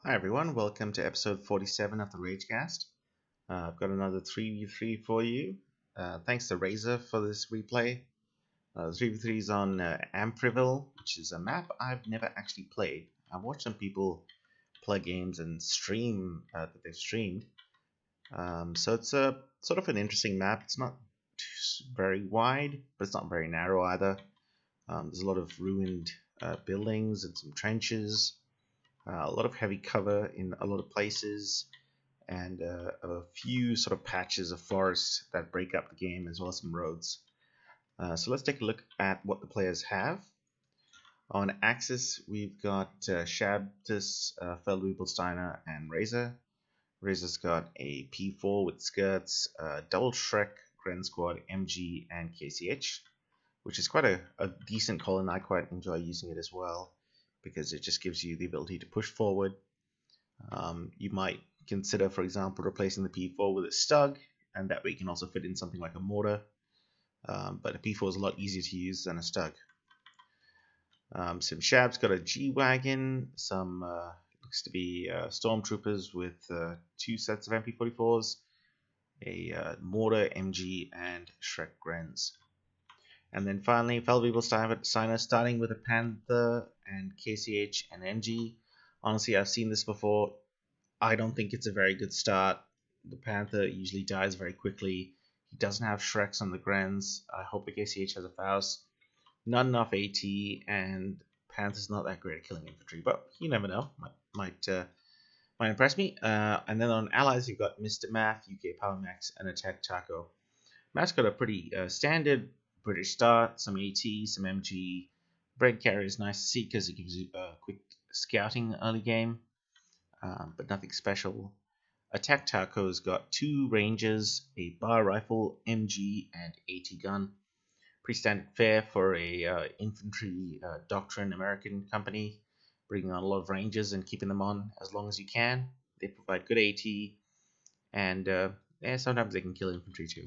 Hi everyone, welcome to episode 47 of the Ragecast. I've got another 3v3 for you. Thanks to Razor for this replay. The 3v3 is on Ampriville, which is a map I've never actually played. I've watched some people play games and stream that they've streamed. So it's a sort of an interesting map. It's not very wide, but it's not very narrow either. There's a lot of ruined buildings and some trenches. A lot of heavy cover in a lot of places, and a few sort of patches of forest that break up the game, as well as some roads. So let's take a look at what the players have. On Axis, we've got Shabjatus, Feldwebel.Steiner, and Razor. Razor's got a P4 with skirts, double Shrek, Gren Squad, MG, and KCH, which is quite a decent call, and I quite enjoy using it as well, because it just gives you the ability to push forward. You might consider, for example, replacing the P4 with a Stug, and that way you can also fit in something like a mortar. But a P4 is a lot easier to use than a Stug. Some Shab's got a G-Wagon, some looks to be Stormtroopers with 2 sets of MP44s, a mortar, MG, and Shrek Grens. And then finally, Feldwebel.Steiner starting with a Panther and KCH and MG. Honestly, I've seen this before. I don't think it's a very good start. The Panther usually dies very quickly. He doesn't have Shreks on the Grens. I hope the KCH has a Faust. Not enough AT, and Panther's not that great at killing infantry, but you never know. Might impress me. And then on Allies, you've got MisterMaf, UkPowerMax, and attacktaco. Maf's got a pretty standard British start, some AT, some MG. Bread carrier is nice to see because it gives you quick scouting early game, but nothing special. Attacktaco's got 2 ranges, a bar rifle, MG, and AT gun. Pretty standard fare for a infantry doctrine American company, bringing on a lot of ranges and keeping them on as long as you can. They provide good AT, and sometimes they can kill infantry too.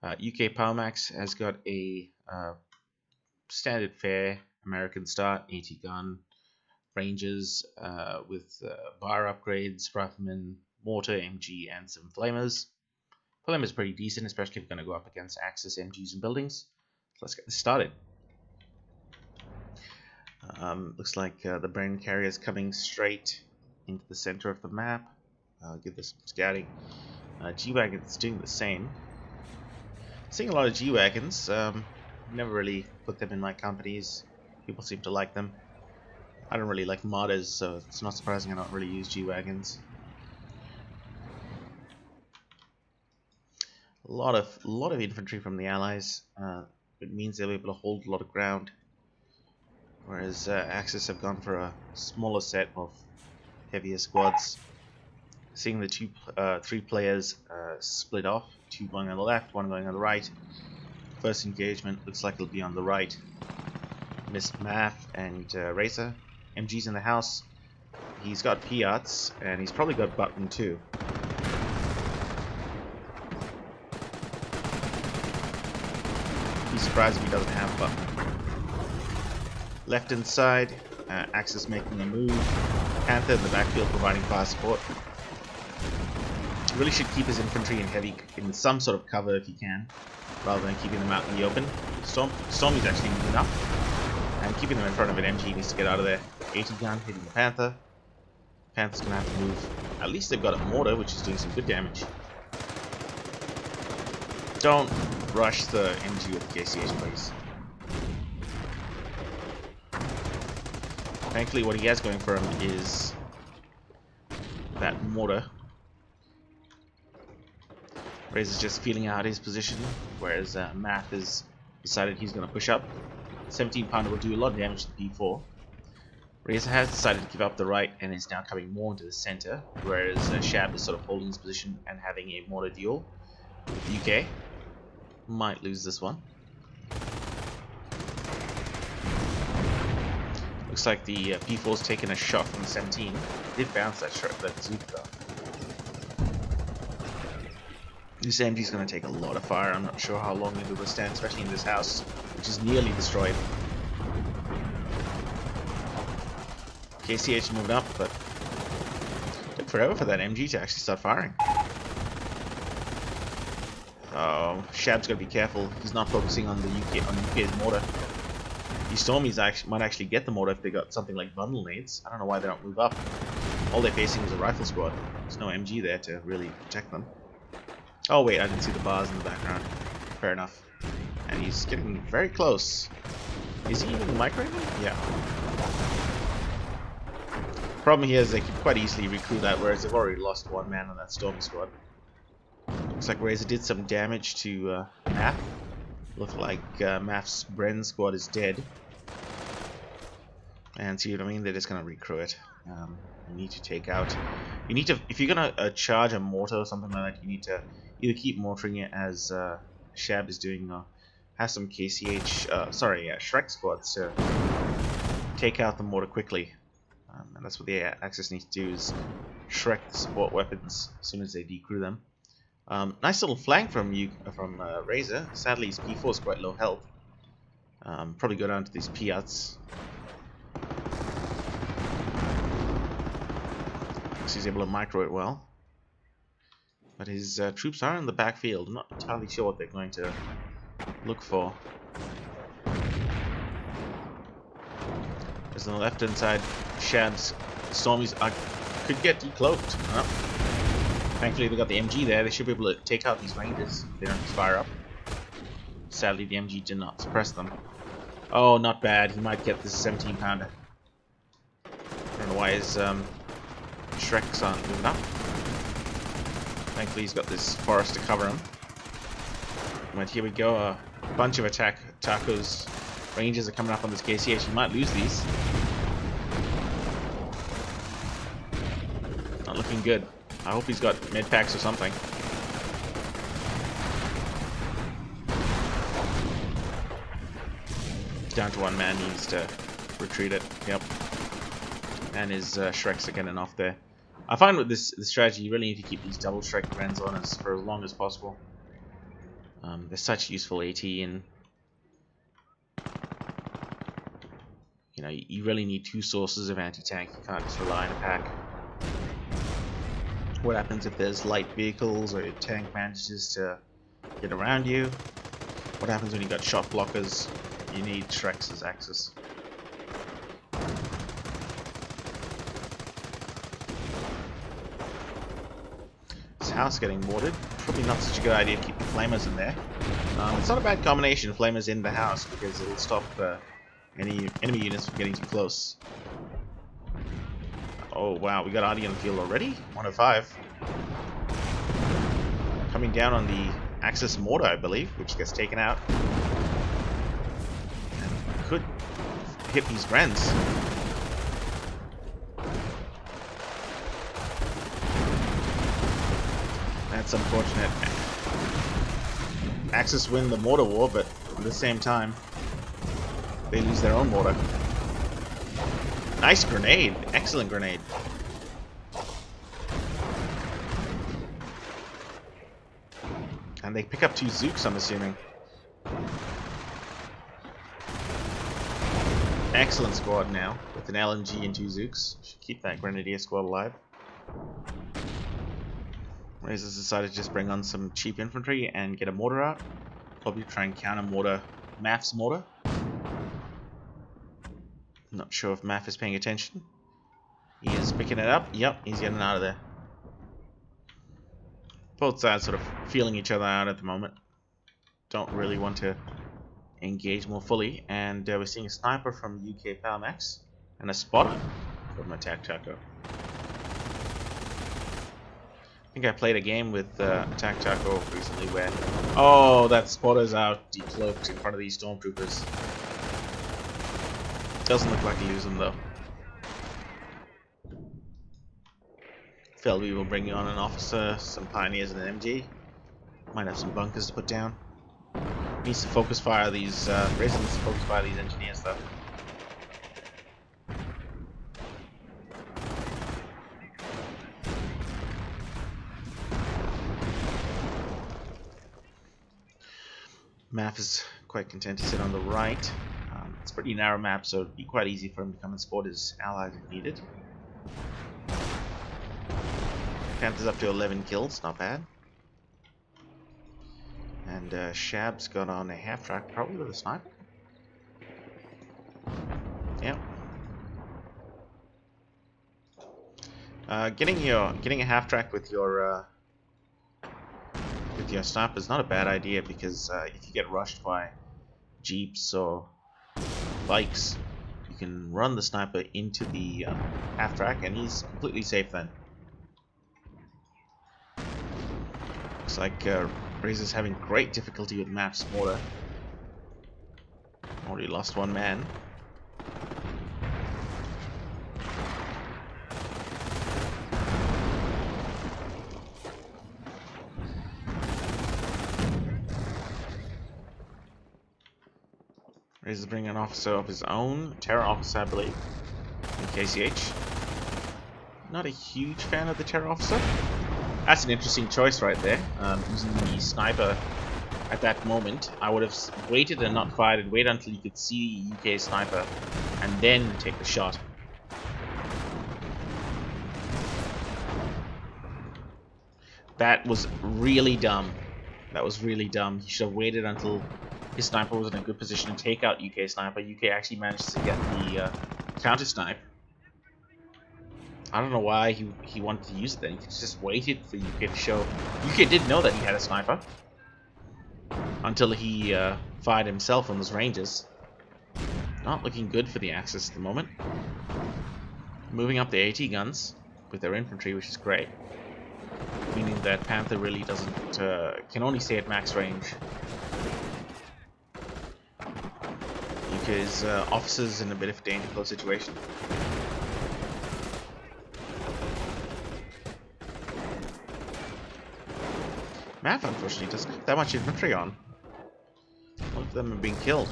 UkPowerMax has got a standard fare American start, AT gun, ranges with bar upgrades, rifleman, mortar, MG, and some flamers. Flamers pretty decent, especially if you're going to go up against Axis, MGs, and buildings. So let's get this started. Looks like the brain carrier is coming straight into the center of the map. Give this some scouting. G-Wagon's doing the same. Seeing a lot of G-Wagons. Never really put them in my companies. People seem to like them. I don't really like modders, so it's not surprising I don't really use G-Wagons. A lot of infantry from the Allies. It means they'll be able to hold a lot of ground. Whereas Axis have gone for a smaller set of heavier squads. Seeing the 3 players split off, 2 going on the left, 1 going on the right. First engagement looks like it'll be on the right. MisterMaf and Razor. MG's in the house. He's got Piats, and he's probably got Button too. Be surprised if he doesn't have Button. Left hand side, Axis making a move. Panther in the backfield providing fire support. Really should keep his infantry in some sort of cover if he can, rather than keeping them out in the open. Stormy's actually moving up, and keeping them in front of an MG needs to get out of there. AT gun hitting the Panther. Panther's gonna have to move. At least they've got a mortar, which is doing some good damage. Don't rush the MG with the KCH, please. Thankfully, what he has going for him is that mortar. Razor's just feeling out his position, whereas Maf has decided he's going to push up. 17 pounder will do a lot of damage to the P4. Razor has decided to give up the right and is now coming more into the center, whereas Shab is sort of holding his position and having a mortar duel. UK might lose this one. Looks like the P4's taken a shot from the 17. Did bounce that shot, that Zook though. This MG's going to take a lot of fire. I'm not sure how long it'll withstand, especially in this house, which is nearly destroyed. KCH moving up, but it took forever for that MG to actually start firing. Oh, Shab's got to be careful. He's not focusing on the UK's mortar. These Stormies might actually get the mortar if they got something like bundle nades. I don't know why they don't move up. All they're facing is a rifle squad. There's no MG there to really protect them. Oh wait, I didn't see the bars in the background. Fair enough. And he's getting very close. Is he even microwaving? Yeah. Problem here is they could quite easily recruit that, whereas they've already lost one man on that Stormy squad. Looks like Razor did some damage to Maf. Looks like Maf's Bren squad is dead. And see what I mean? They're just gonna recruit. You need to take out. You need to, if you're gonna charge a mortar or something like that, you need to either keep mortaring it as Shab is doing, or have some Shrek squads to take out the mortar quickly. And that's what the Axis needs to do, is Shrek the support weapons as soon as they decrew them. Nice little flank from Razor. Sadly, his P4 is quite low health. Probably go down to these Piats. So he's able to micro it well. But his troops are in the backfield. I'm not entirely sure what they're going to look for. As on the left hand side, Shab's Stormies could get decloaked. Oh. Thankfully they got the MG there. They should be able to take out these Rangers if they don't fire up. Sadly the MG did not suppress them. Oh, not bad. He might get this 17 pounder. I don't know why his Shreks aren't moving up. Thankfully he's got this forest to cover him. But here we go, a bunch of attacktaco's Rangers are coming up on this KCH. He might lose these. Not looking good. I hope he's got med packs or something. Down to one man, he needs to retreat it. Yep. And his Shreks are getting off there. I find with this strategy, you really need to keep these double Shrek Grens on us for as long as possible. They're such useful AT, and you know, you really need two sources of anti-tank. You can't just rely on a pack. What happens if there's light vehicles or your tank manages to get around you? What happens when you got shot blockers? You need Shreks as Axis. This house getting mortared. Probably not such a good idea to keep the flamers in there. It's not a bad combination, flamers in the house, because it'll stop any enemy units from getting too close. Oh wow, we got Artie on the field already? 105. Coming down on the Axis mortar, I believe, which gets taken out. And could hit these Grens. That's unfortunate. Axis win the mortar war, but at the same time, they lose their own mortar. Nice grenade. Excellent grenade. And they pick up 2 Zooks, I'm assuming. Excellent squad now, with an LMG and 2 Zooks. Should keep that Grenadier squad alive. Razor's decided to just bring on some cheap infantry and get a mortar out. Probably try and counter mortar Maf's mortar. Not sure if Maf is paying attention. He is picking it up. Yep, he's getting out of there. Both sides sort of feeling each other out at the moment. Don't really want to engage more fully. And we're seeing a sniper from UkPowerMax and a spotter from attacktaco. I think I played a game with attacktaco recently where... Oh, that spotter's out decloaked in front of these stormtroopers. Doesn't look like he lose them though. Feldwebel bringing on an officer, some pioneers and an MG. Might have some bunkers to put down. Needs to focus fire these Razor needs to focus fire these engineers though. Maf is quite content to sit on the right. It's a pretty narrow map, so it'd be quite easy for him to come and support his allies if needed. Panther's up to 11 kills, not bad. And Shab's got on a half-track, probably with a sniper. Yep. Getting a half-track with your sniper is not a bad idea, because if you get rushed by jeeps or bikes, you can run the sniper into the half-track, and he's completely safe then. Looks like Razor's having great difficulty with Maf's mortar. Already lost one man. Razor's bringing an officer of his own, Terror Officer, I believe, in KCH. Not a huge fan of the Terror Officer. That's an interesting choice right there. Using the sniper at that moment, I would have waited and not fired and waited until you could see UK sniper and then take the shot. That was really dumb. That was really dumb. He should have waited until his sniper was in a good position to take out UK sniper. UK actually managed to get the counter snipe. I don't know why he wanted to use it then. He just waited for UK to show. UK did know that he had a sniper until he fired himself on those ranges. Not looking good for the Axis at the moment. Moving up the AT guns with their infantry, which is great. Meaning that Panther really doesn't can only stay at max range. UK's officers in a bit of a dangerous situation. Maf, unfortunately, doesn't have that much infantry on. All of them are being killed.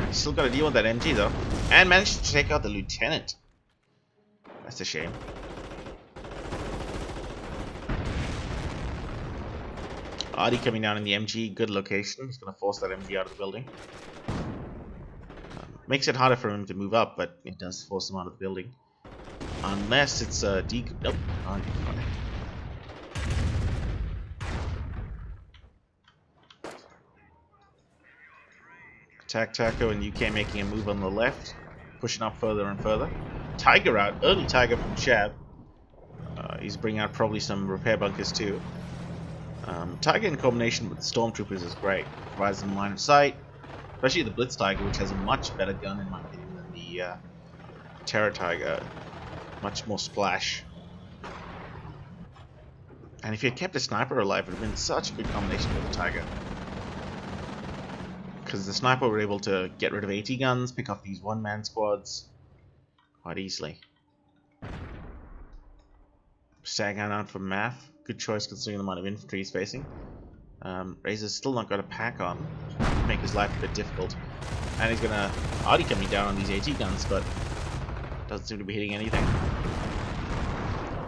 He's still got to deal with that MG though, and managed to take out the lieutenant. That's a shame. Adi coming down in the MG, good location. He's going to force that MG out of the building. Makes it harder for him to move up, but it does force him out of the building. Unless it's a nope, not a decoy. attacktaco and UK making a move on the left, pushing up further and further. Tiger out, early Tiger from Shab. He's bringing out probably some repair bunkers too. Tiger in combination with the Stormtroopers is great. Provides them line of sight, especially the Blitz Tiger, which has a much better gun in my opinion than the Terror Tiger. Much more splash. And if you had kept a sniper alive, it would have been such a good combination with the Tiger. Because the sniper were able to get rid of AT guns, pick off these one-man squads quite easily. Staghound out from Maf. Good choice considering the amount of infantry he's facing. Razor's still not got a pack on. Make his life a bit difficult. And he's gonna already coming down on these AT guns, but doesn't seem to be hitting anything.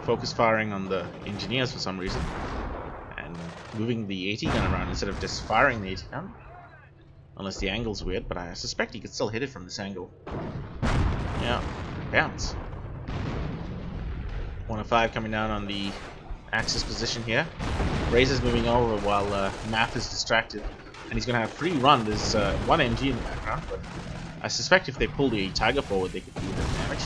Focus firing on the engineers for some reason. And moving the AT gun around instead of just firing the AT gun. Unless the angle's weird, but I suspect he could still hit it from this angle. Yeah, bounce. 105 coming down on the Axis position here. Razor's moving over while Maf is distracted. And he's going to have free run. There's one MG in the background, but I suspect if they pull the Tiger forward, they could do a bit of damage.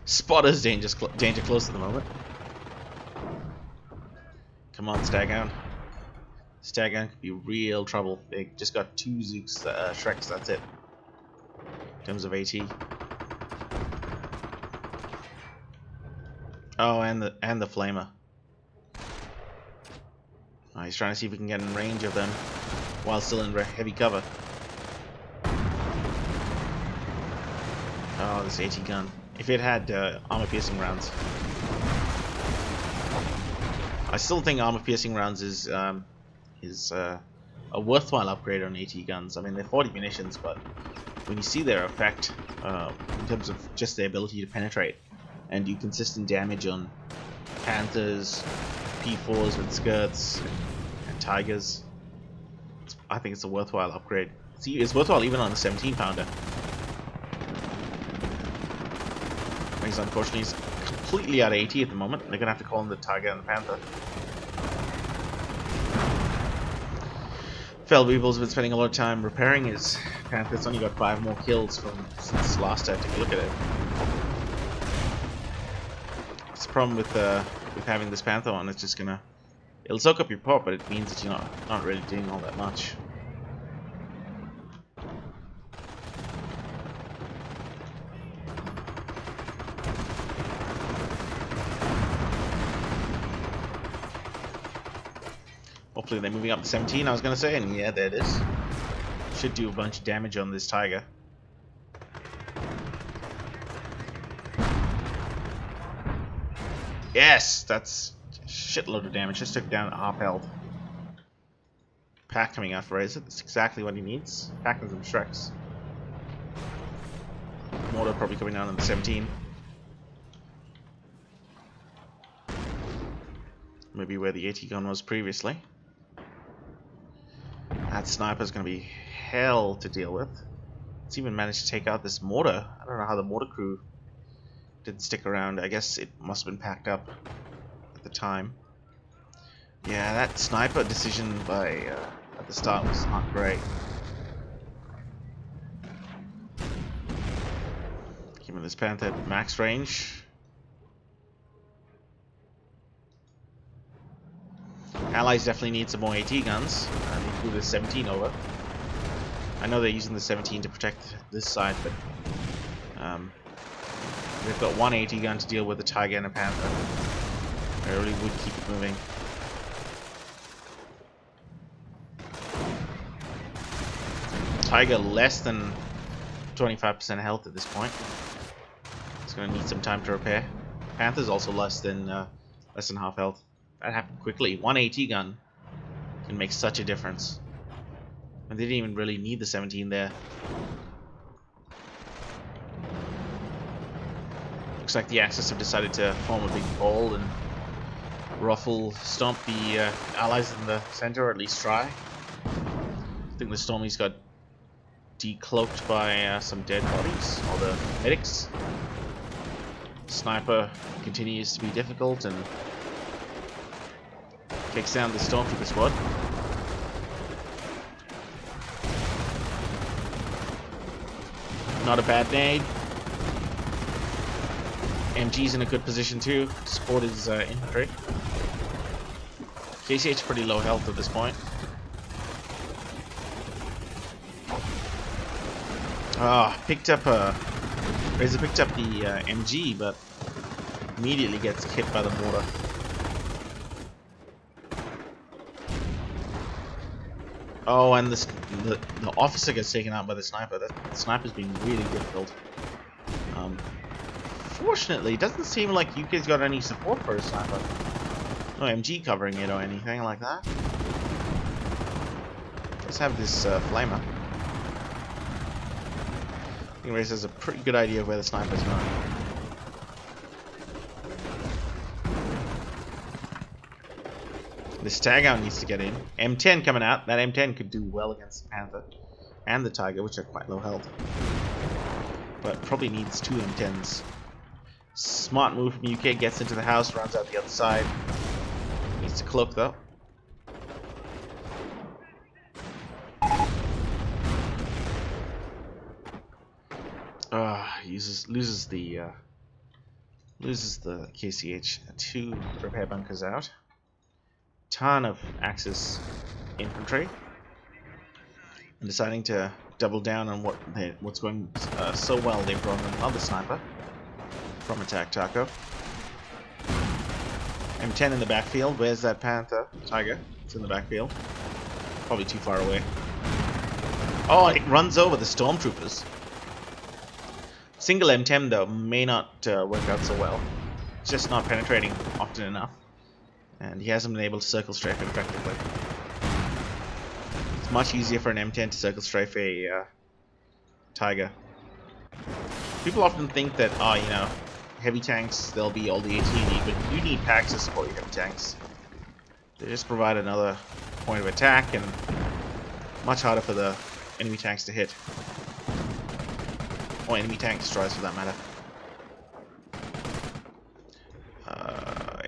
Spotter's danger close at the moment. Come on, Staghound. Staghound could be real trouble. They just got 2 Zooks, Shreks, that's it. In terms of AT. Oh, and the Flamer. Oh, he's trying to see if we can get in range of them while still in heavy cover. Oh, this AT gun. If it had armor-piercing rounds. I still think armor-piercing rounds is a worthwhile upgrade on AT guns. I mean, they're 40 munitions, but when you see their effect in terms of just their ability to penetrate and do consistent damage on Panthers, P4s with skirts, and Tigers, I think it's a worthwhile upgrade. See, it's worthwhile even on the 17 pounder. He's unfortunately he's completely out of AT at the moment. They're gonna have to call in the Tiger and the Panther. Feldwebel's been spending a lot of time repairing his Panther. It's only got 5 more kills since last I took a look at it. It's the problem with having this Panther on. It's just it'll soak up your pop, but it means that you're not really doing all that much. Hopefully they're moving up to 17, I was going to say, and yeah, there it is. Should do a bunch of damage on this Tiger. Yes, that's a shitload of damage. Just took down half health. Pack coming out for Razor. That's exactly what he needs. Packing some Shreks. Mortar probably coming down on the 17. Maybe where the AT gun was previously. That sniper's going to be hell to deal with. It's even managed to take out this mortar. I don't know how the mortar crew didn't stick around. I guess it must have been packed up at the time. Yeah, that sniper decision at the start was not great. Giving this Panther at max range. Allies definitely need some more AT guns. They flew the 17 over. I know they're using the 17 to protect this side, but they've got one AT gun to deal with a Tiger and a Panther. I really would keep it moving. Tiger less than 25% health at this point. It's going to need some time to repair. Panther's also less than half health. That happened quickly. One AT gun can make such a difference. And they didn't even really need the 17 there. Looks like the Axis have decided to form a big ball and stomp the allies in the center, or at least try. I think the Stormies got decloaked by some dead bodies, or the medics. Sniper continues to be difficult and takes down the Stormtrooper squad. Not a bad nade. MG's in a good position too to support his infantry. KCH pretty low health at this point. Razor picked up the MG, but immediately gets hit by the mortar. Oh, and the officer gets taken out by the sniper. The sniper's been really difficult. Fortunately, it doesn't seem like UK's got any support for a sniper. No MG covering it or anything like that. Let's have this flamer. I think Race has a pretty good idea of where the sniper's going. This tag out needs to get in. M10 coming out. That M10 could do well against the Panther and the Tiger, which are quite low health. But probably needs 2 M10s. Smart move from UK, gets into the house, runs out the other side. Needs to cloak though. Loses the KCH. 2 repair bunkers out. Ton of Axis infantry. And deciding to double down on what's going so well, they brought in another sniper from attacktaco. M10 in the backfield. Where's that Panther? Tiger. It's in the backfield. Probably too far away. Oh, it runs over the Stormtroopers. Single M10 though may not work out so well. It's just not penetrating often enough. And he hasn't been able to circle strafe it effectively. It's much easier for an M10 to circle strafe a Tiger. People often think that, oh, you know, heavy tanks, they'll be all the AT you need, but you need packs to support your heavy tanks. They just provide another point of attack and much harder for the enemy tanks to hit. Or enemy tank destroyers for that matter.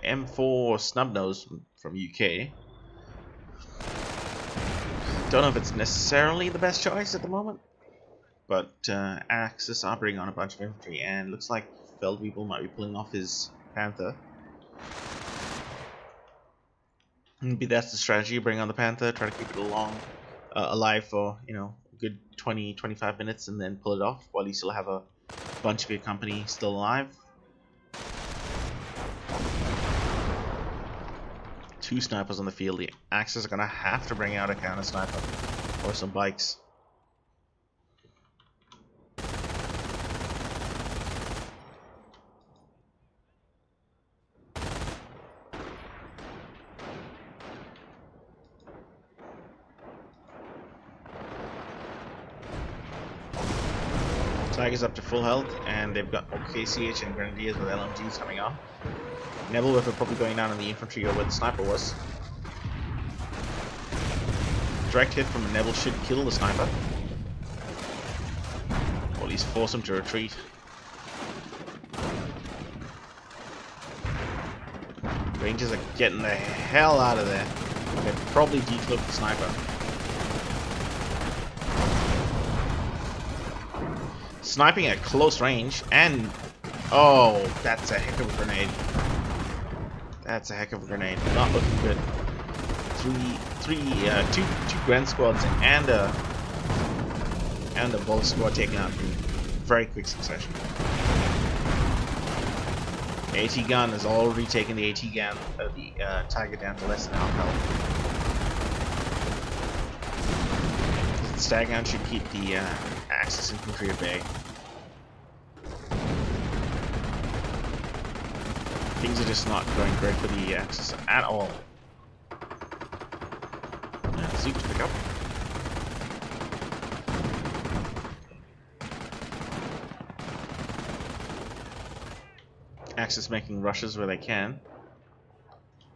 M4 Snubnose from UK. Don't know if it's necessarily the best choice at the moment, but Axis operating on a bunch of infantry, and looks like Feldwebel might be pulling off his Panther. Maybe that's the strategy, bring on the Panther, try to keep it alive for, you know, a good 20-25 minutes and then pull it off while you still have a bunch of your company still alive. 2 snipers on the field. The Axis are going to have to bring out a counter sniper or some bikes. Tiger's up to full health, and they've got KCH and Grenadiers with LMGs coming on. Nebelwerfer probably going down in the infantry or where the sniper was. Direct hit from a Nebel should kill the sniper. Or at least force him to retreat. Rangers are getting the hell out of there. They've probably decloaked the sniper. Sniping at close range, and oh, that's a heck of a grenade. That's a heck of a grenade. Not looking good. Two Gren squads and a Volt squad taken out in very quick succession. The AT gun has already taken the AT gun, the Tiger down to less than half health. The Staghound should keep the Axis infantry at bay. Things are just not going great for the Axis at all. Zoop to pick up. Axis making rushes where they can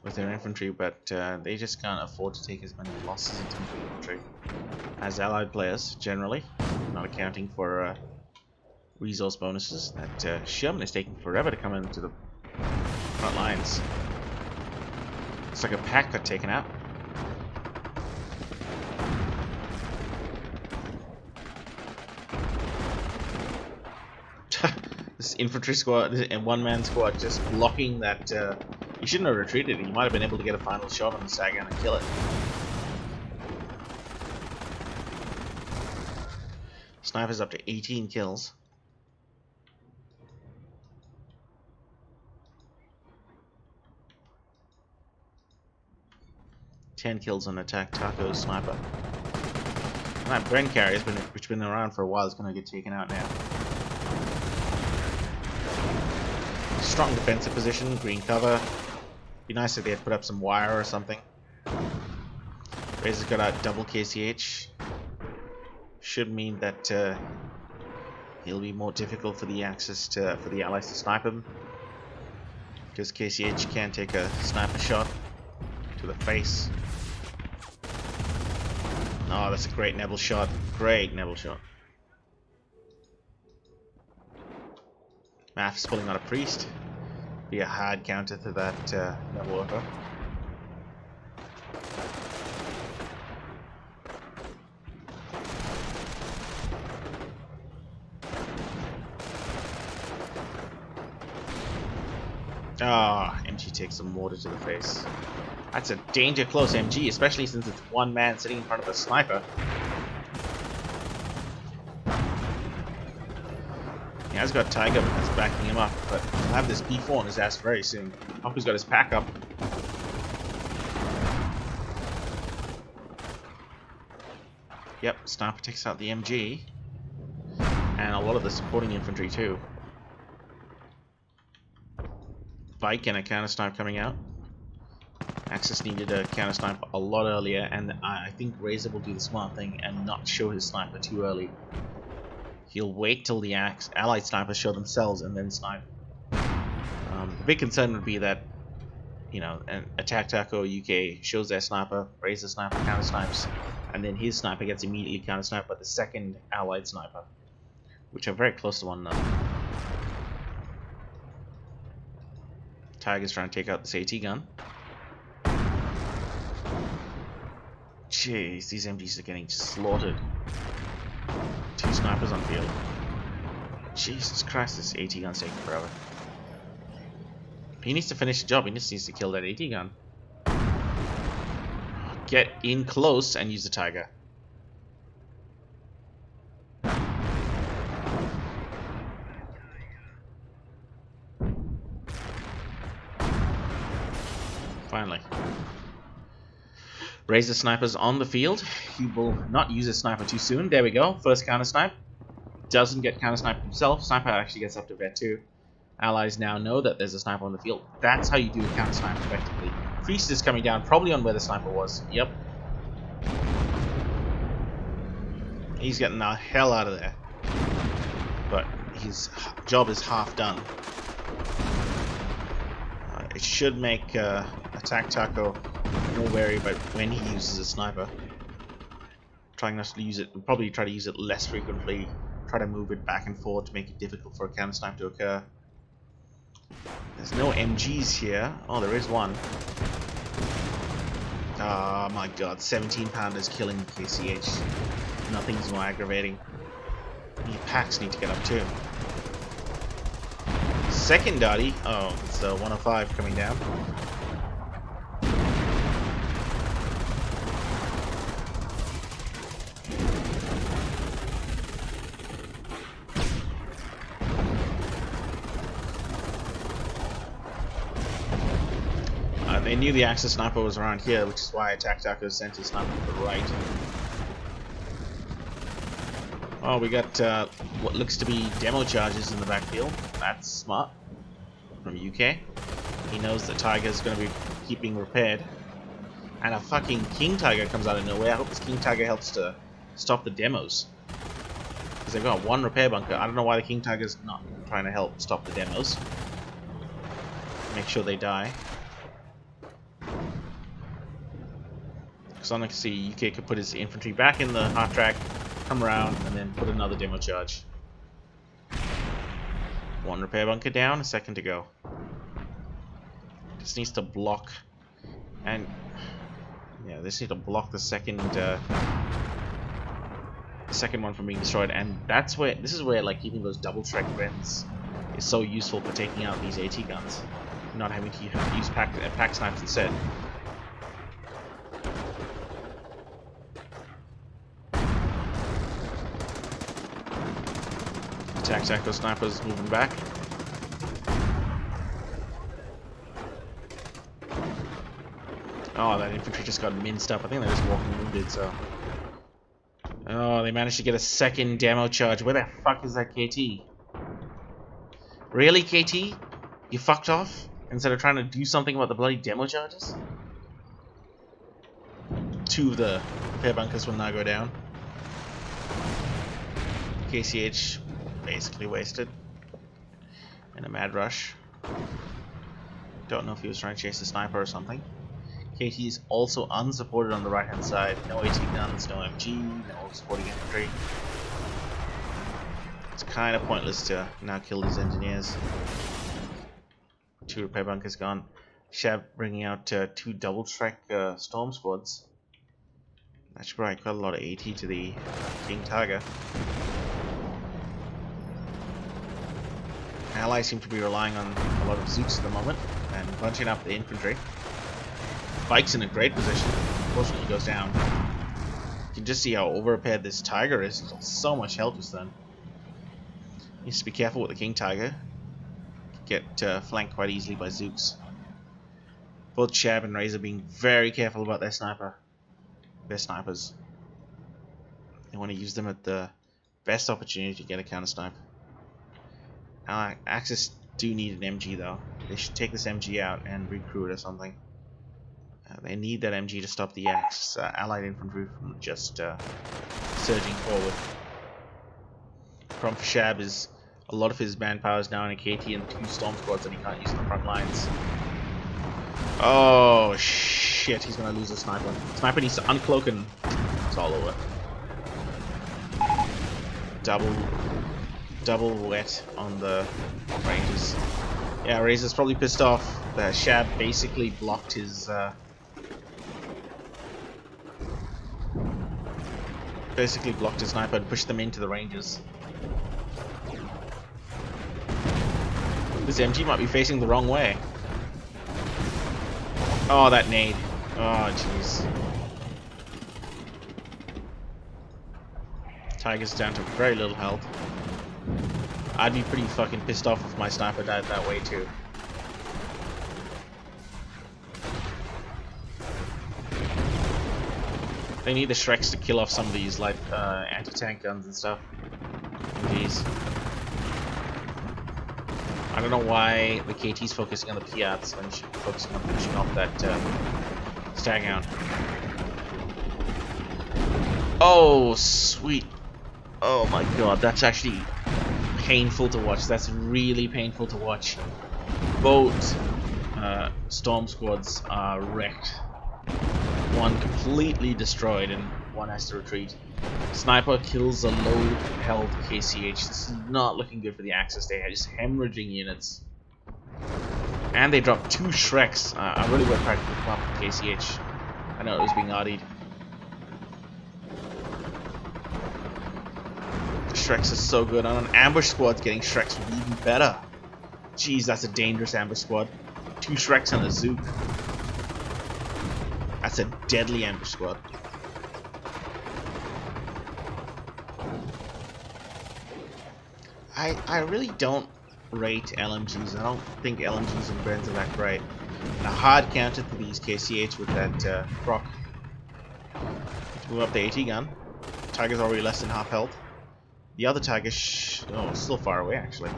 with their infantry, but they just can't afford to take as many losses in terms of infantry as allied players generally, not accounting for resource bonuses. That Sherman is taking forever to come into the front lines. It's like a pack got taken out. This infantry squad and one-man squad just blocking that. He shouldn't have retreated. He might have been able to get a final shot on the Staghound and kill it. Sniper's up to 18 kills. Ten kills on attacktaco sniper. And that Bren carrier, which has been around for a while, is going to get taken out now. Strong defensive position, green cover. Be nice if they had put up some wire or something. Razor's got a double KCH. Should mean that it'll be more difficult for the Axis for the Allies to snipe him, because KCH can take a sniper shot to the face. Oh, that's a great Nebel shot. Great Nebel shot. Maf is pulling on a priest. Be a hard counter to that Nebelwerfer. Ah, MG takes some mortar to the face. That's a danger close MG, especially since it's one man sitting in front of a sniper. He has got Tiger that's backing him up, but he'll have this B4 on his ass very soon. Hope he's got his pack up. Yep, sniper takes out the MG. And a lot of the supporting infantry too. Bike and a counter snipe coming out. Axis needed a counter snipe a lot earlier, and I think Razor will do the smart thing and not show his sniper too early. he'll wait till the allied snipers show themselves and then snipe. The big concern would be that, you know, an attacktaco UK shows their sniper, raises the sniper, counter snipes, and then his sniper gets immediately counter sniped by the second allied sniper, which are very close to one another. Tiger's trying to take out this AT gun. Jeez, these MGs are getting slaughtered. 2 snipers on field. Jesus Christ, this AT gun's taking forever. He needs to finish the job. He just needs to kill that AT gun. Get in close and use the Tiger. Finally. Raise the snipers on the field. He will not use his sniper too soon. There we go. First counter snipe. Doesn't get counter sniped himself. Sniper actually gets up to vet 2. Allies now know that there's a sniper on the field. That's how you do a counter snipe effectively. Priest is coming down, probably on where the sniper was. Yep. He's getting the hell out of there. But his job is half done. It should make attacktaco more wary about when he uses a sniper. Trying not to use it, probably try to use it less frequently. Try to move it back and forth to make it difficult for a counter snipe to occur. There's no MGs here. Oh, there is one. Oh my god, 17 pounders killing KCH. Nothing's more aggravating. The packs need to get up too. Second Dottie. Oh, it's 105 coming down. They knew the Axis sniper was around here, which is why attacktaco sent his sniper to the right. Oh, we got what looks to be demo charges in the backfield. That's smart from UK. He knows that Tiger's going to be keeping repaired. And a fucking King Tiger comes out of nowhere. I hope this King Tiger helps to stop the demos. Because they've got 1 repair bunker. I don't know why the King Tiger's not trying to help stop the demos. Make sure they die. Because I like to see UK could put his infantry back in the half track, come around, and then put another demo charge. 1 repair bunker down, a second to go. Just needs to block, and yeah, this needs to block the second one from being destroyed. And that's where this is where like keeping those double track Grens is so useful for taking out these AT guns, not having to use pack snipes instead. Attacktaco snipers moving back. Oh, that infantry just got minced up. I think they're just walking wounded, so... Oh, they managed to get a second demo charge. Where the fuck is that KT? Really, KT? You fucked off? Instead of trying to do something about the bloody demo charges? 2 of the repair bunkers will now go down. KCH basically wasted in a mad rush. Don't know if he was trying to chase the sniper or something. KT is also unsupported on the right hand side. No AT guns, no MG, no supporting infantry. It's kind of pointless to now kill these engineers. 2 repair bunkers gone. Shab bringing out 2 double track storm squads. That should provide quite a lot of AT to the King Tiger. Allies seem to be relying on a lot of Zooks at the moment and bunching up the infantry. Bike's in a great position. Unfortunately, he goes down. You can just see how over-repaired this Tiger is. He's got so much health just then. Needs to be careful with the King Tiger. Get flanked quite easily by Zooks. Both Shab and Razor being very careful about their snipers. They want to use them at the best opportunity to get a counter snipe. Axis do need an MG though. They should take this MG out and recruit or something. They need that MG to stop the Allied infantry from just surging forward. problem for Shab is a lot of his manpower is now in a KT and 2 storm squads that he can't use in the front lines. Oh shit, he's gonna lose a sniper. Sniper needs to uncloak and it's all over. Double wet on the Rangers. Yeah, Razor's probably pissed off that Shab basically blocked his sniper and pushed them into the Rangers. This MG might be facing the wrong way. Oh, that nade. Oh, jeez. Tiger's down to very little health. I'd be pretty fucking pissed off if my sniper died that way too. They need the Shreks to kill off some of these like anti-tank guns and stuff. Jeez. I don't know why the KT's focusing on the Piats when she should be focusing on pushing off that Staghound. Oh, sweet. Oh my god, that's actually painful to watch. That's really painful to watch. Both Storm Squads are wrecked. One completely destroyed and one has to retreat. Sniper kills a low-held KCH. This is not looking good for the Axis. They are just hemorrhaging units. And they dropped 2 Shreks. I really would try to pick them up with KCH. I know it was being oddied. Shreks is so good. On an ambush squad, getting Shreks would be even better. Jeez, that's a dangerous ambush squad. 2 Shreks and a Zook. That's a deadly ambush squad. I really don't rate LMGs. I don't think LMGs and Brens are that great. And a hard counter to these KCH with that proc. Move up the AT gun. Tiger's already less than half health. The other Tiger, still far away actually.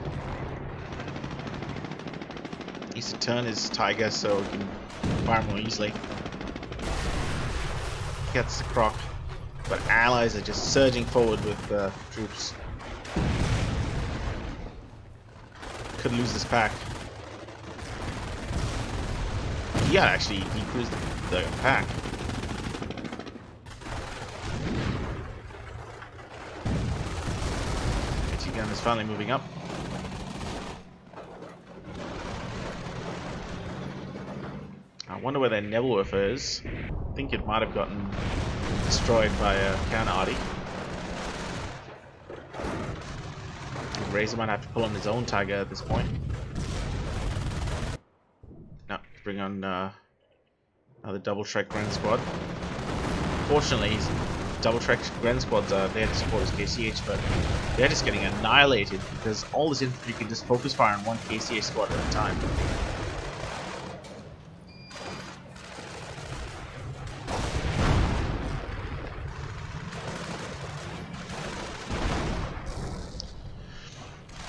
Needs to turn his Tiger so he can fire more easily. Gets the croc, but allies are just surging forward with troops. Could lose this pack. Yeah, actually decreased the pack. Gun is finally moving up. I wonder where their Nebelwerfer is. I think it might have gotten destroyed by a counter Artie. Razor might have to pull on his own Tiger at this point. No, bring on another double Shrek Grand Squad. Fortunately, double Shrek Grand Squads are there to support his KCH, but they're just getting annihilated because all this infantry can just focus fire on one KCH squad at a time.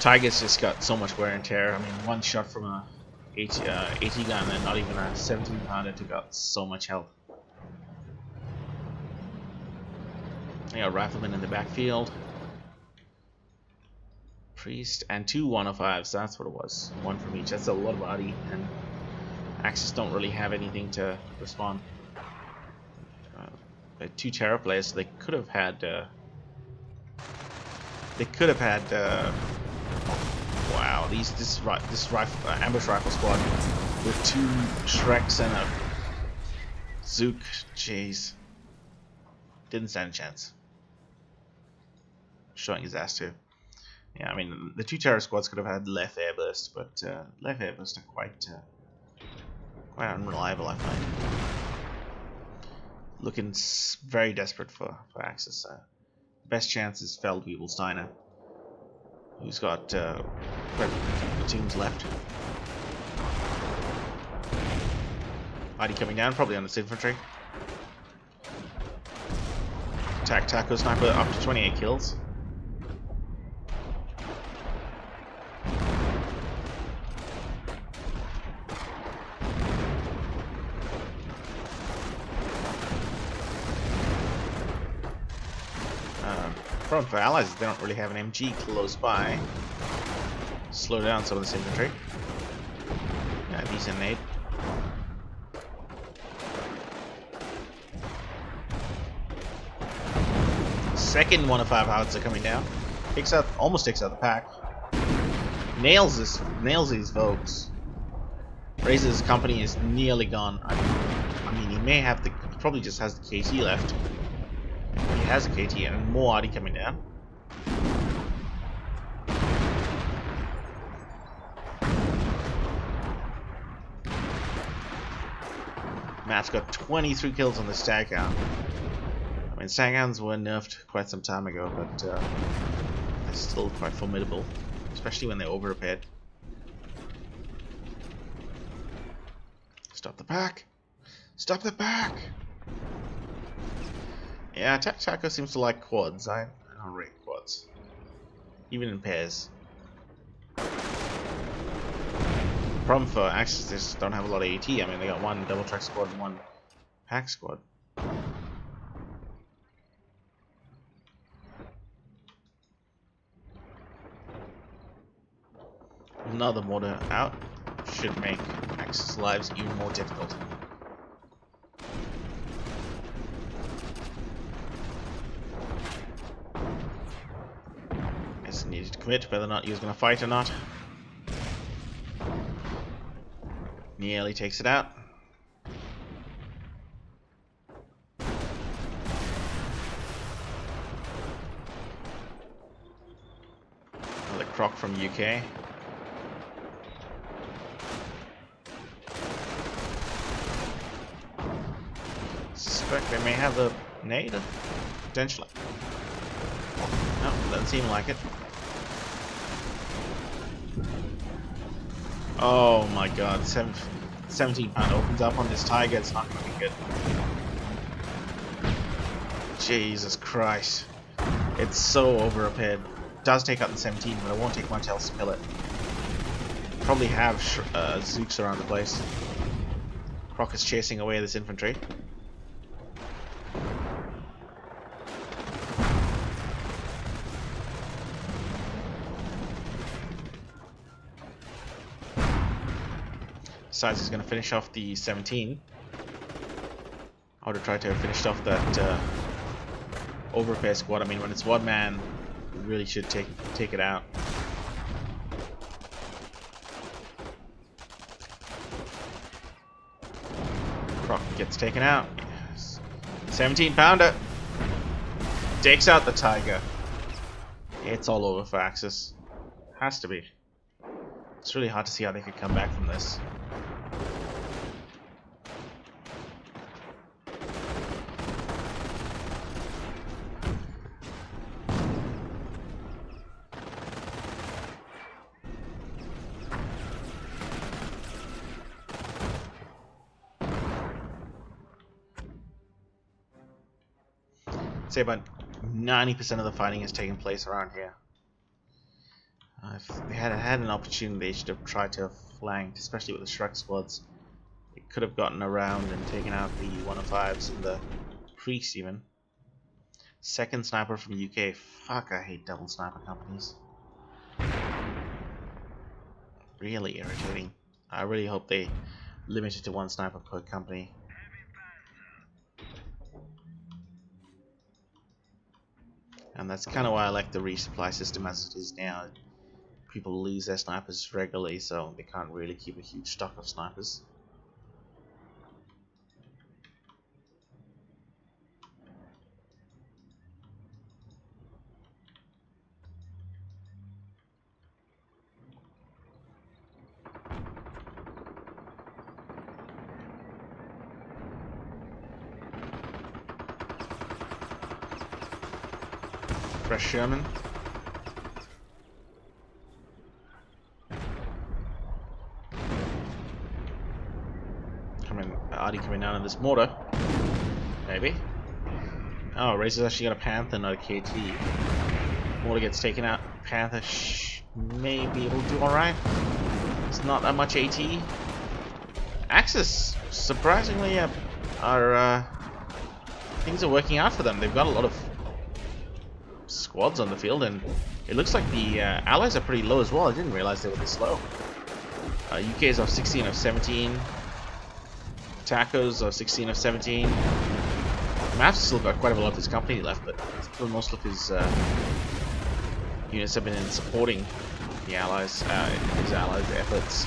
Tiger's just got so much wear and tear. I mean, one shot from a 80 gun and not even a 17 pounder took out so much health. I got Rifleman in the backfield. Priest and 2 105s, that's what it was. 1 from each. That's a lot of body, and Axis don't really have anything to respond. They had 2 Terror players, so they could have had. Wow, this ambush rifle squad with 2 Shreks and a Zook. Jeez, didn't stand a chance. Showing his ass too. Yeah, I mean the 2 terror squads could have had left airburst, but left airburst are quite unreliable, I find. Looking very desperate for Axis. Best chance is Feldwebel.Steiner, who's got quite a few platoons left. Artie coming down, probably on its infantry. Attacktaco sniper up to 28 kills. Problem for allies is they don't really have an MG close by. Slow down some of this infantry. Yeah, decent nade. Second 1 of 5 howitzer coming down. Almost takes out the pack. Nails these folks. Razor's company is nearly gone. I mean, he probably just has the KT left. He has a KT and more arty coming down. Matt's got 23 kills on the stag hound. I mean, stag hounds were nerfed quite some time ago, but they're still quite formidable, especially when they're over-repaired. Stop the pack! Stop the pack! Yeah, attacktaco seems to like quads. I don't rate quads, even in pairs. Problem for Axis, they just don't have a lot of AT. I mean, they got one double track squad and one pack squad. Another mortar out should make Axis lives even more difficult. Guess needed to commit whether or not he was going to fight or not. Nearly takes it out. Another croc from UK. Suspect they may have the nade, potentially. No, doesn't seem like it. Oh my god, 17 pound opens up on this tiger, it's not going to be good. Jesus Christ. It's so over-repaired. Does take out the 17, but it won't take much else to kill it. Probably have Zooks around the place. Croc is chasing away this infantry. Decides he's going to finish off the 17. I would have tried to have finished off that over-repair squad. I mean, when it's one man, you really should take it out. Croc gets taken out. 17 pounder takes out the tiger. It's all over for Axis. Has to be. It's really hard to see how they could come back from this. I'd say about 90% of the fighting has taken place around here. If they had an opportunity, they should have tried to have flanked, especially with the Shrek squads. They could have gotten around and taken out the 105s and the Priest even. Second sniper from the UK. Fuck, I hate double sniper companies. Really irritating. I really hope they limit it to one sniper per company. And that's kind of why I like the resupply system as it is now. People lose their snipers regularly, so they can't really keep a huge stock of snipers. Fresh Sherman. Coming down in this mortar. Maybe. Oh, Razor's actually got a Panther, not a KT. Mortar gets taken out. Panther maybe it'll do alright. It's not that much AT. Axis, surprisingly, things are working out for them. They've got a lot of squads on the field, and it looks like the allies are pretty low as well. I didn't realize they were this low. UK is off 16 of 17. Tacos are 16 of 17. Maf's still got quite a lot of his company left, but still most of his units have been in supporting the allies, his allies' efforts.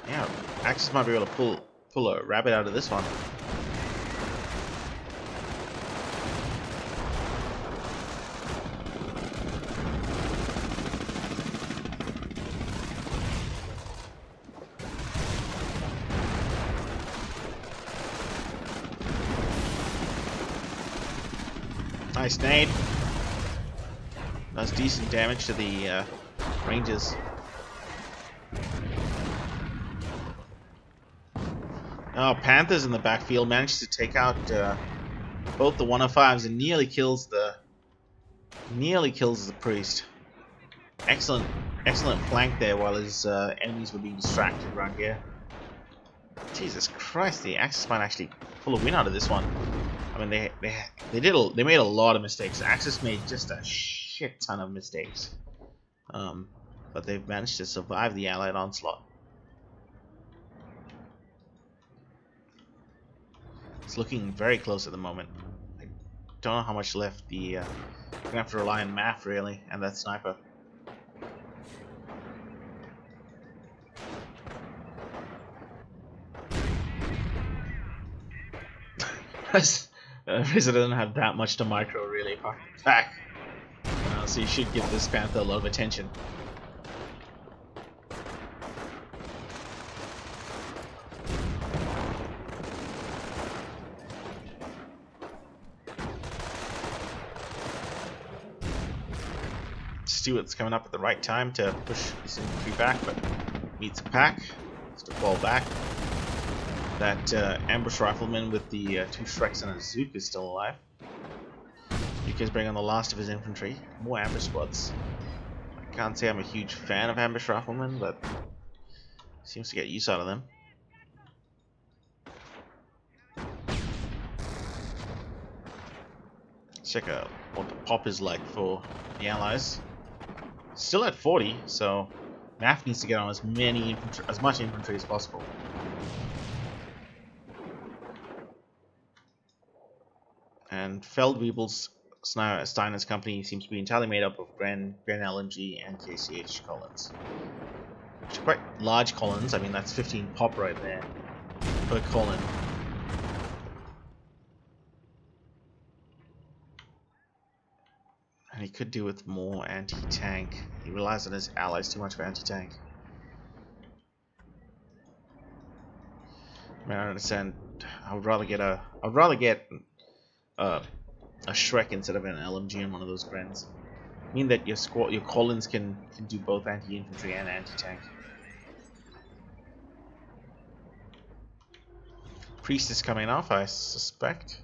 Yeah, Axis might be able to pull a rabbit out of this one. Nice nade. Does decent damage to the Rangers. Oh, Panthers in the backfield managed to take out both the 105s and nearly kills the priest. Excellent flank there while his enemies were being distracted around here. Jesus Christ, the Axis might actually pull a win out of this one. I mean, they made a lot of mistakes. Axis made just a shit ton of mistakes, but they've managed to survive the Allied onslaught. It's looking very close at the moment. I don't know how much left. We're gonna have to rely on Maf really, and that sniper. Razor doesn't have that much to micro really apart from attack, so you should give this Panther a lot of attention. Stewart's coming up at the right time to push his infantry back, but meets a pack, has to fall back. That ambush rifleman with the 2 Shreks and a Zook is still alive. UK's bringing on the last of his infantry. More ambush squads. I can't say I'm a huge fan of ambush riflemen, but seems to get use out of them. Let's check out what the pop is like for the allies. Still at 40, so Maf needs to get on as much infantry as possible. And Feldwebel.Steiner's company seems to be entirely made up of Gran LMG and KCH columns. Which are quite large columns. I mean, that's 15 pop right there per column. And he could do with more anti-tank. He relies on his allies too much for anti-tank. I mean, I don't understand. I would rather get a Shrek instead of an LMG in one of those Grens. I mean that your columns can do both anti-infantry and anti-tank. Priest is coming off, I suspect.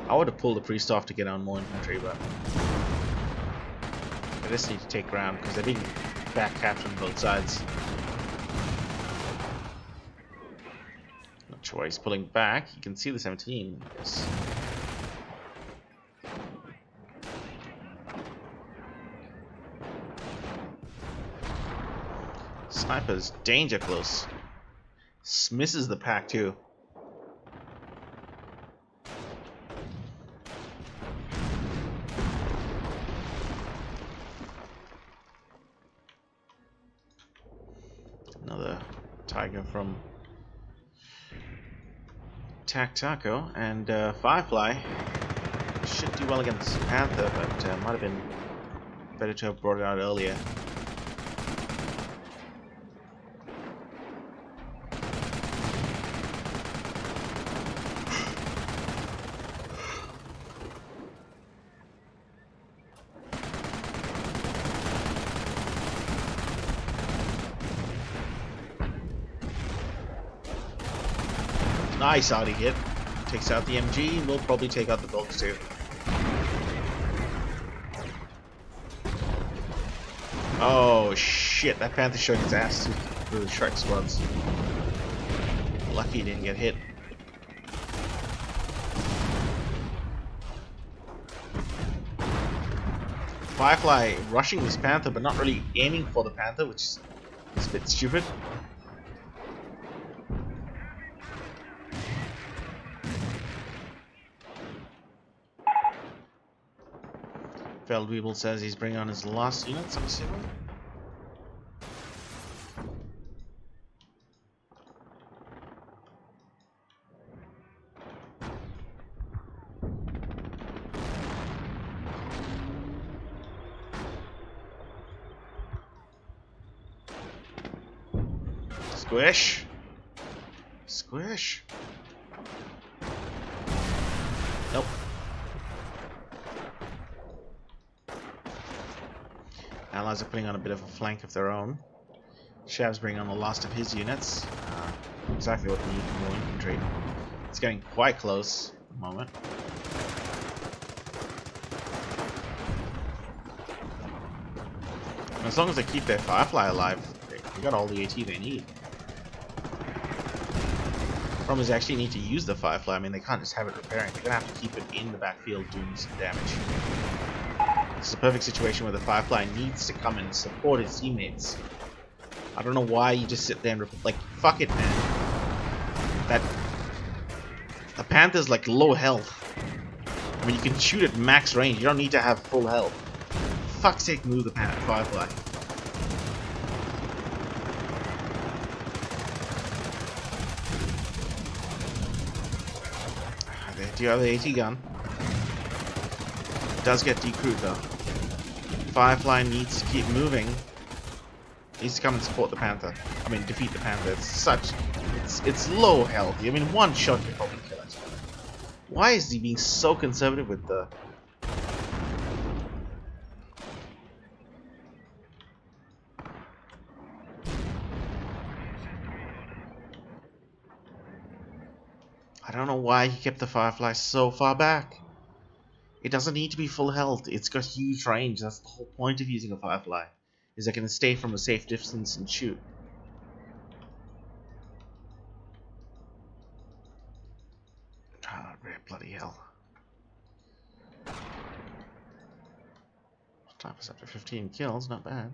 I would have pulled the priest off to get on more infantry, but I just need to take ground because they're being back-capped on both sides. Not sure why he's pulling back. You can see the 17. Yes. Sniper's danger close. Misses the pack too. Another tiger from attacktaco, and Firefly should do well against Panther, but might have been better to have brought it out earlier. Nice Audi hit. Takes out the MG. We'll probably take out the dogs too. Oh shit! That Panther's showing his ass through the Shrek squads. Lucky he didn't get hit. Firefly rushing this Panther, but not really aiming for the Panther, which is a bit stupid. Feldwebel says he's bringing on his last units, I'm assuming. Squish! Squish! Nope. Allies are putting on a bit of a flank of their own. Shab's bringing on the last of his units. Exactly what we need, more infantry. It's getting quite close at the moment. And as long as they keep their Firefly alive, they got all the AT they need. Problem is they actually need to use the Firefly. I mean, they can't just have it repairing. They're going to have to keep it in the backfield doing some damage. It's a perfect situation where the Firefly needs to come and support his teammates. I don't know why you just sit there and like, fuck it, man. The Panther's like low health. I mean, you can shoot at max range. You don't need to have full health. For fuck's sake, move the Firefly. Do you have the AT gun? It does get decrewed though. Firefly needs to keep moving. Needs to come and support the Panther. I mean, defeat the Panther. It's low health. I mean, one shot can probably kill it. Why is he being so conservative with the... I don't know why he kept the Firefly so far back. It doesn't need to be full health. It's got huge range. That's the whole point of using a Firefly. Is it can stay from a safe distance and shoot. Ah, bloody hell. Time is up to 15 kills, not bad.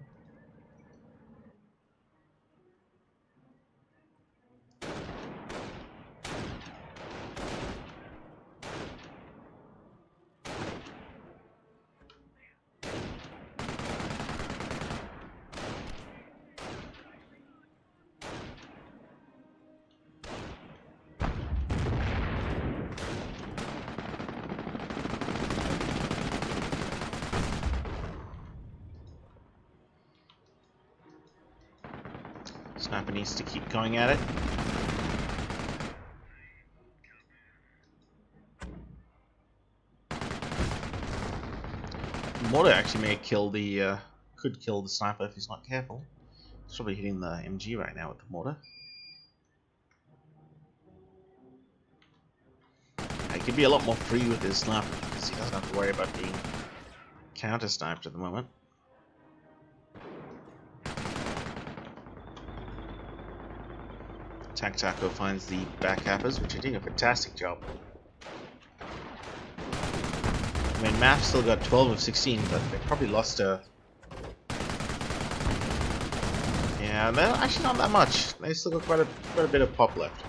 Sniper needs to keep going at it. Mortar actually may kill the could kill the sniper if he's not careful. He's probably hitting the MG right now with the mortar. He could be a lot more free with his sniper because he doesn't have to worry about being counter sniped at the moment. Attacktaco finds the backhappers, which are doing a fantastic job. I mean, Maf still got 12 of 16, but they probably lost a... Yeah, they're actually not that much. They still got quite a bit of pop left.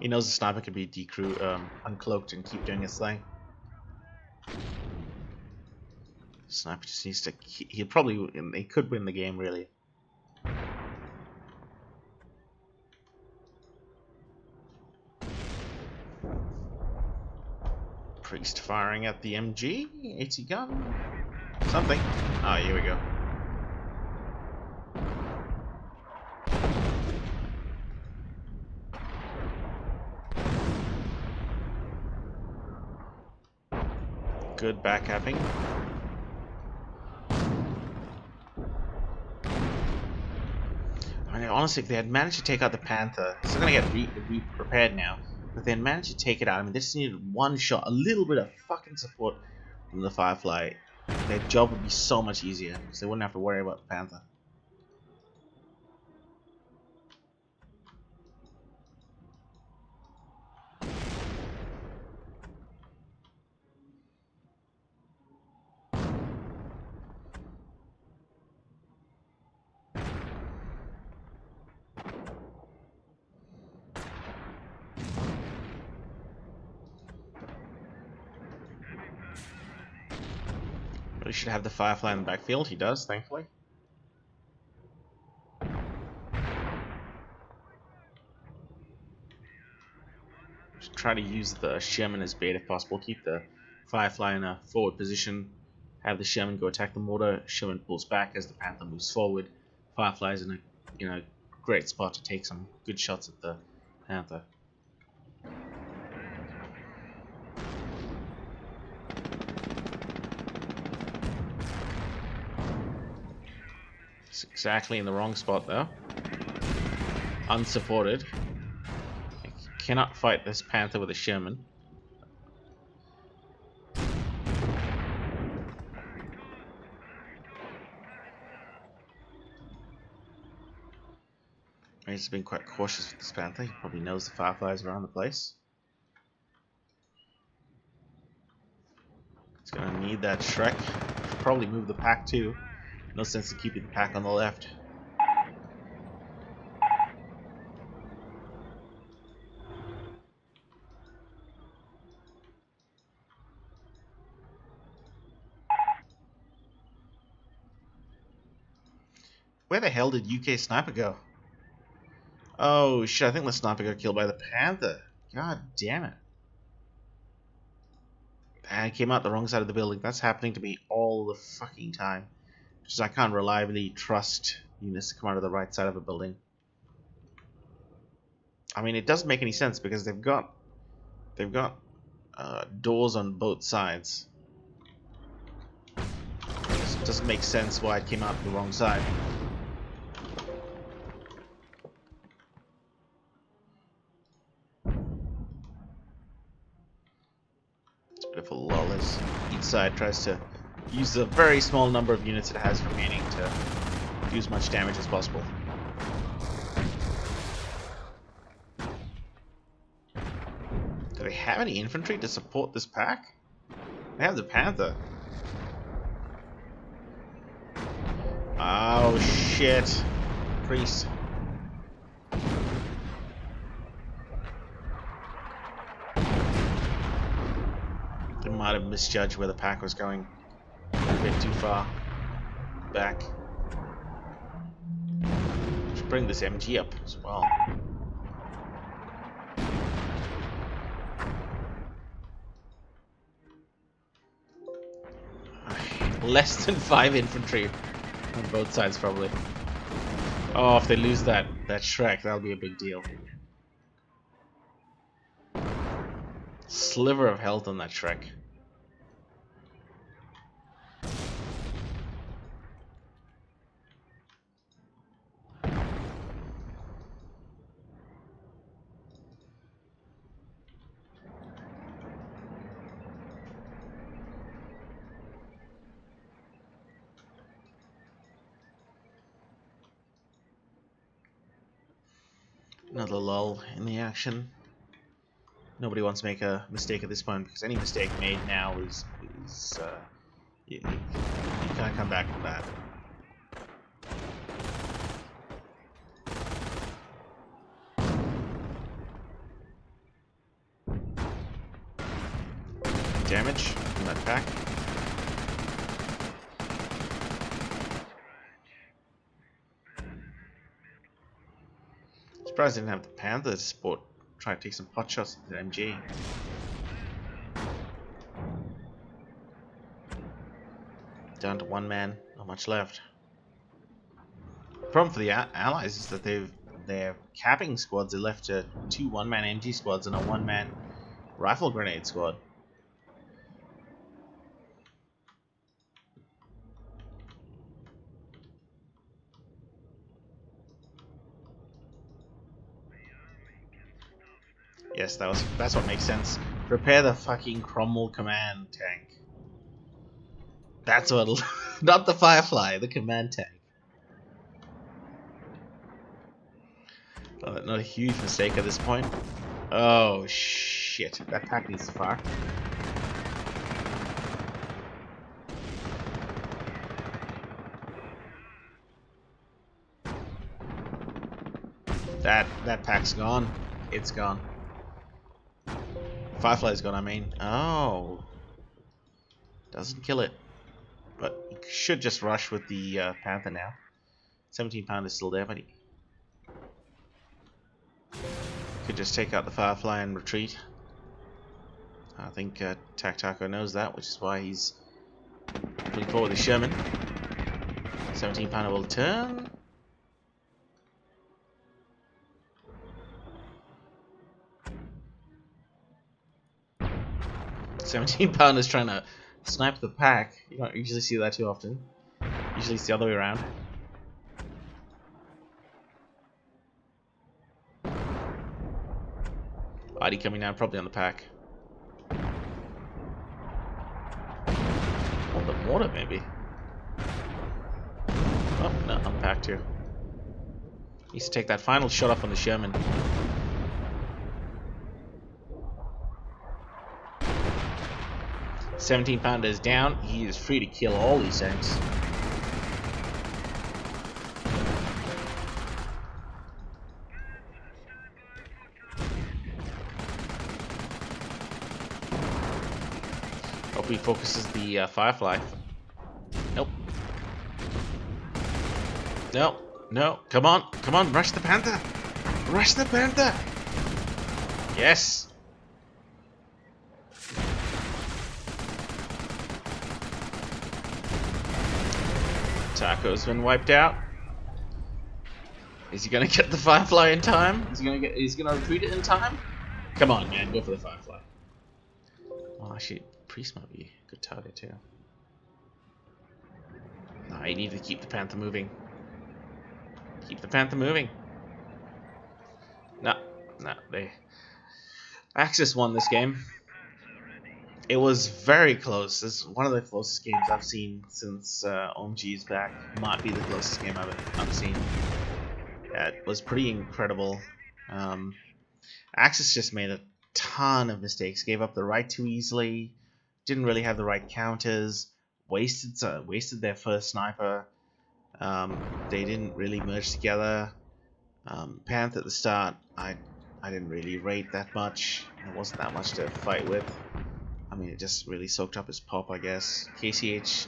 He knows the sniper can be uncloaked and keep doing his thing. Sniper just needs to... He could win the game, really. Priest firing at the MG? AT gun? Something. Ah, here we go. Good backcapping. I mean, honestly, if they had managed to take out the Panther, it's still gonna get re-prepared now. But they had managed to take it out. I mean, they just needed one shot, a little bit of fucking support from the Firefly. Their job would be so much easier because they wouldn't have to worry about the Panther. We should have the Firefly in the backfield. He does, thankfully. Just try to use the Sherman as bait if possible. Keep the Firefly in a forward position. Have the Sherman go attack the mortar. Sherman pulls back as the Panther moves forward. Firefly's in a great spot to take some good shots at the Panther. It's exactly in the wrong spot though. Unsupported. I cannot fight this Panther with a Sherman. He's been quite cautious with this Panther. He probably knows the Fireflies around the place. He's gonna need that Shrek. Probably move the pack too. No sense in keeping the pack on the left. Where the hell did UK Sniper go? Oh shit, I think the Sniper got killed by the Panther. God damn it. I came out the wrong side of the building. That's happening to me all the fucking time. Because I can't reliably trust units to come out of the right side of a building. I mean, it doesn't make any sense because they've got doors on both sides. So it doesn't make sense why it came out the wrong side. It's a bit of a lull as each side tries to use the very small number of units it has remaining to do as much damage as possible. Do they have any infantry to support this pack? They have the Panther. Oh shit. Priest. They might have misjudged where the pack was going. A bit too far back. Should bring this MG up as well. Less than 5 infantry on both sides probably. Oh, if they lose that Shrek, that'll be a big deal. Sliver of health on that Shrek. Another lull in the action. Nobody wants to make a mistake at this point because any mistake made now is you can't come back from that. Damage from that pack. Surprised I didn't have the Panther to support. Try to take some pot shots at the MG. Down to 1 man, not much left. The problem for the allies is that their capping squads are left to 2 1-man MG squads and a 1-man rifle grenade squad. Yes, that's what makes sense. Prepare the fucking Cromwell command tank. That's what, not the Firefly, the command tank. Not a huge mistake at this point. Oh shit, that pack needs to fire. That pack's gone. It's gone. Firefly's gone, I mean. Oh. Doesn't kill it. But he should just rush with the Panther now. 17 pound is still there, but he could just take out the Firefly and retreat. I think attacktaco knows that, which is why he's putting forward the Sherman. 17 pounder will turn. £17 is trying to snipe the pack. You don't usually see that too often. Usually it's the other way around. Artie coming down probably on the pack. On the mortar maybe. Oh, no, on the pack too. Needs to take that final shot off on the Sherman. £17 is down. He is free to kill all these tanks. Hope he focuses the Firefly. Nope. No, no, come on, rush the Panther! Rush the Panther! Yes! Taco's been wiped out. Is he gonna get the Firefly in time? Is he gonna retreat it in time? Come on, man, go for the Firefly. Oh, actually, Priest might be a good target too. No, you need to keep the Panther moving. Keep the Panther moving. No, they... Axis won this game. It was very close. It's one of the closest games I've seen since OMG's back. Might be the closest game I've seen. Yeah, it was pretty incredible. Axis just made a ton of mistakes. Gave up the right too easily. Didn't really have the right counters. Wasted their first sniper. They didn't really merge together. Panther at the start, I didn't really rate that much. There wasn't that much to fight with. I mean, it just really soaked up his pop, I guess. KCH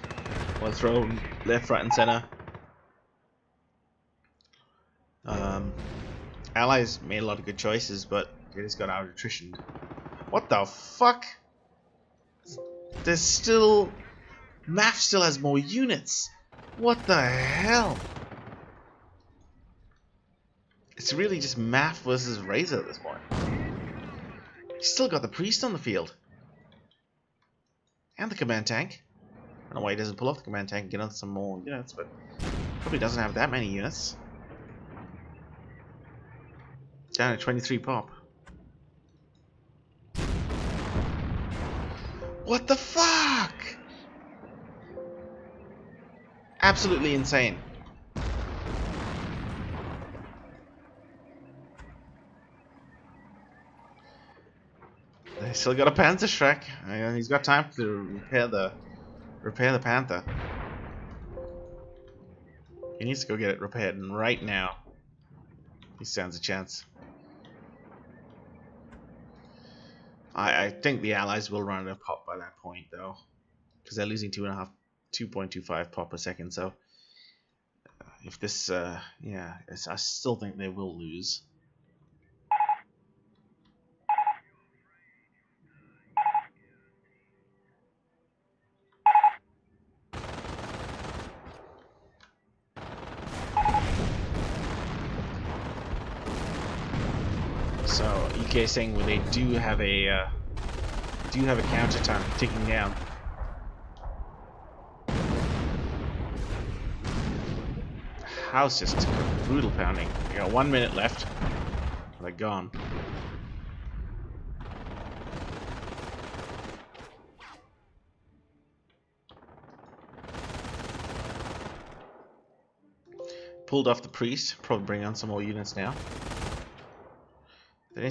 was thrown left, right, and center. Allies made a lot of good choices, but they just got out of attrition. What the fuck? There's still... MAF still has more units. What the hell? It's really just MAF versus Razor at this point. He's still got the Priest on the field. And the command tank. I don't know why he doesn't pull off the command tank and get on some more units, but probably doesn't have that many units. Down at 23 pop. What the fuck? Absolutely insane. They still got a Panther Shrek, and he's got time to repair the Panther. He needs to go get it repaired, and right now he stands a chance. I think the Allies will run out of pop by that point, though, because they're losing 2.25 pop per second. So if this, yeah, I still think they will lose. So UK saying they do have a counter time ticking down. House just brutal pounding. They got 1 minute left. They're gone. Pulled off the Priest. Probably bring on some more units now. They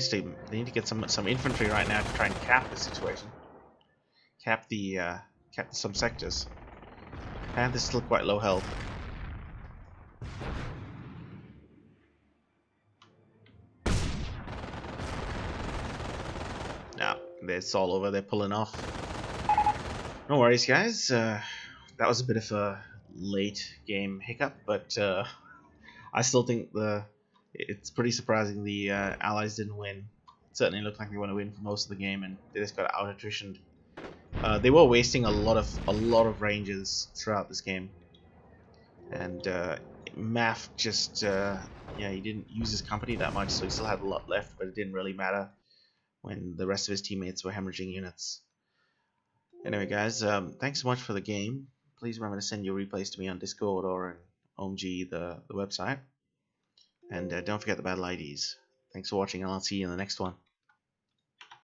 need to get some infantry right now to try and cap the situation. Cap some sectors. Panther's still quite low health. Now it's all over. They're pulling off. No worries, guys. that was a bit of a late game hiccup, but I still think it's pretty surprising the Allies didn't win. It certainly looked like they want to win for most of the game, and they just got out attritioned. They were wasting a lot of ranges throughout this game, and Maf just yeah, he didn't use his company that much, so he still had a lot left, but it didn't really matter when the rest of his teammates were hemorrhaging units. Anyway, guys, thanks so much for the game. Please remember to send your replays to me on Discord or on OMG, the website. And don't forget the battle IDs. Thanks for watching, and I'll see you in the next one.